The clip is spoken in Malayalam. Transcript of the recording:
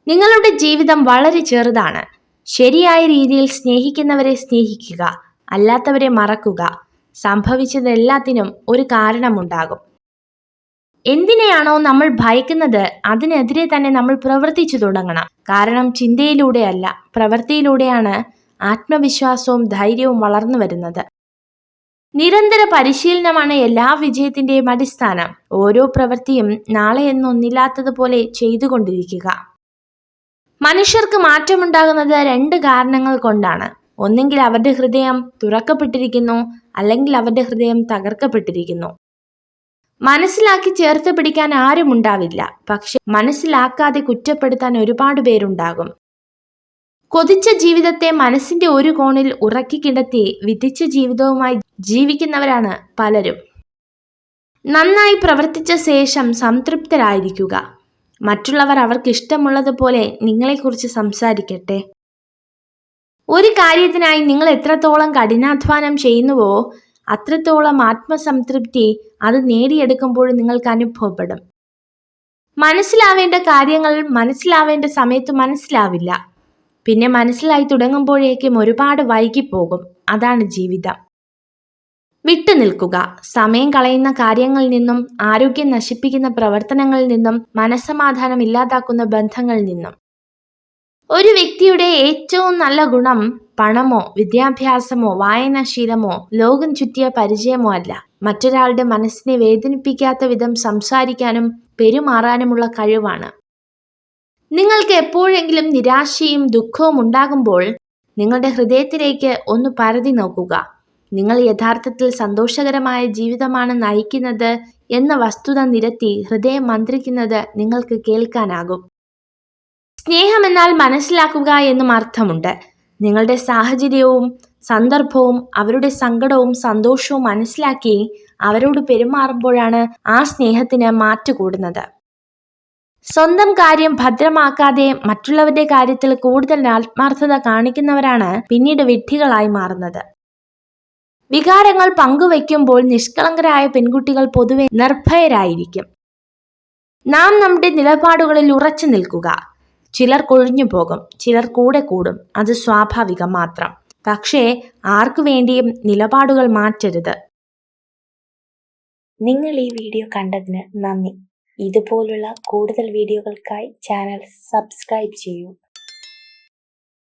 നിങ്ങളുടെ ജീവിതം വളരെ ചെറുതാണ്. ശരിയായ രീതിയിൽ സ്നേഹിക്കുന്നവരെ സ്നേഹിക്കുക, അല്ലാത്തവരെ മറക്കുക. സംഭവിച്ചതെല്ലാത്തിനും ഒരു കാരണമുണ്ടാകും. എന്തിനെയാണോ നമ്മൾ ഭയക്കുന്നത് അതിനെതിരെ തന്നെ നമ്മൾ പ്രവർത്തിച്ചു തുടങ്ങണം. കാരണം ചിന്തയിലൂടെയല്ല, പ്രവൃത്തിയിലൂടെയാണ് ആത്മവിശ്വാസവും ധൈര്യവും വളർന്നു വരുന്നത്. നിരന്തര പരിശീലനമാണ് എല്ലാ വിജയത്തിന്റെയും അടിസ്ഥാനം. ഓരോ പ്രവൃത്തിയും നാളെ എന്നൊന്നില്ലാത്തതുപോലെ ചെയ്തുകൊണ്ടിരിക്കുക. മനുഷ്യർക്ക് മാറ്റമുണ്ടാകുന്നത് 2 കാരണങ്ങൾ കൊണ്ടാണ്. ഒന്നെങ്കിൽ അവരുടെ ഹൃദയം തുറക്കപ്പെട്ടിരിക്കുന്നു, അല്ലെങ്കിൽ അവരുടെ ഹൃദയം തകർക്കപ്പെട്ടിരിക്കുന്നു. മനസ്സിലാക്കി ചേർത്ത് പിടിക്കാൻ ആരും ഉണ്ടാവില്ല, പക്ഷെ മനസ്സിലാക്കാതെ കുറ്റപ്പെടുത്താൻ ഒരുപാട് പേരുണ്ടാകും. കൊതിച്ച ജീവിതത്തെ മനസ്സിന്റെ ഒരു കോണിൽ ഉറക്കി കിടത്തി വിധിച്ച ജീവിതവുമായി ജീവിക്കുന്നവരാണ് പലരും. നന്നായി പ്രവർത്തിച്ച ശേഷം സംതൃപ്തരായിരിക്കുക. മറ്റുള്ളവർ അവർക്ക് ഇഷ്ടമുള്ളതുപോലെ നിങ്ങളെക്കുറിച്ച് സംസാരിക്കട്ടെ. ഒരു കാര്യത്തിനായി നിങ്ങൾ എത്രത്തോളം കഠിനാധ്വാനം ചെയ്യുന്നുവോ അത്രത്തോളം ആത്മസംതൃപ്തി അത് നേടിയെടുക്കുമ്പോൾ നിങ്ങൾക്ക് അനുഭവപ്പെടും. മനസ്സിലാവേണ്ട കാര്യങ്ങൾ മനസ്സിലാവേണ്ട സമയത്ത് മനസ്സിലാവില്ല. പിന്നെ മനസ്സിലായി തുടങ്ങുമ്പോഴേക്കും ഒരുപാട് വൈകിപ്പോകും. അതാണ് ജീവിതം. വിട്ടുനിൽക്കുക. സമയം കളയുന്ന കാര്യങ്ങളിൽ നിന്നും, ആരോഗ്യം നശിപ്പിക്കുന്ന പ്രവർത്തനങ്ങളിൽ നിന്നും, മനസ്സമാധാനം ഇല്ലാതാക്കുന്ന ബന്ധങ്ങളിൽ നിന്നും. ഒരു വ്യക്തിയുടെ ഏറ്റവും നല്ല ഗുണം പണമോ വിദ്യാഭ്യാസമോ വായനാശീലമോ ലോകം ചുറ്റിയ പരിചയമോ അല്ല, മറ്റൊരാളുടെ മനസ്സിനെ വേദനിപ്പിക്കാത്ത വിധം സംസാരിക്കാനും പെരുമാറാനുമുള്ള കഴിവാണ്. നിങ്ങൾക്ക് എപ്പോഴെങ്കിലും നിരാശയും ദുഃഖവും ഉണ്ടാകുമ്പോൾ നിങ്ങളുടെ ഹൃദയത്തിലേക്ക് ഒന്ന് പരതി നോക്കുക. നിങ്ങൾ യഥാർത്ഥത്തിൽ സന്തോഷകരമായ ജീവിതമാണ് നയിക്കുന്നത് എന്ന വസ്തുത നിരത്തി ഹൃദയം മന്ത്രിക്കുന്നത് നിങ്ങൾക്ക് കേൾക്കാനാകും. സ്നേഹമെന്നാൽ മനസ്സിലാക്കുക എന്നും അർത്ഥമുണ്ട്. നിങ്ങളുടെ സാഹചര്യവും സന്ദർഭവും അവരുടെ സങ്കടവും സന്തോഷവും മനസ്സിലാക്കി അവരോട് പെരുമാറുമ്പോഴാണ് ആ സ്നേഹത്തിന് മാറ്റുകൂടുന്നത്. സ്വന്തം കാര്യം ഭദ്രമാക്കാതെ മറ്റുള്ളവരുടെ കാര്യത്തിൽ കൂടുതൽ ആത്മാർത്ഥത കാണിക്കുന്നവരാണ് പിന്നീട് വിഡ്ഢികളായി മാറുന്നത്. വികാരങ്ങൾ പങ്കുവയ്ക്കുമ്പോൾ നിഷ്കളങ്കരായ പെൺകുട്ടികൾ പൊതുവെ നിർഭയരായിരിക്കും. നാം നമ്മുടെ നിലപാടുകളിൽ ഉറച്ചു നിൽക്കുക. ചിലർ കൊഴിഞ്ഞു പോകും, ചിലർ കൂടെ കൂടും, അത് സ്വാഭാവികം മാത്രം. പക്ഷേ ആർക്കു വേണ്ടിയും നിലപാടുകൾ മാറ്റരുത്. നിങ്ങൾ ഈ വീഡിയോ കണ്ടതിന് നന്ദി. ഇതുപോലുള്ള കൂടുതൽ വീഡിയോകൾക്കായി ചാനൽ സബ്സ്ക്രൈബ് ചെയ്യൂ.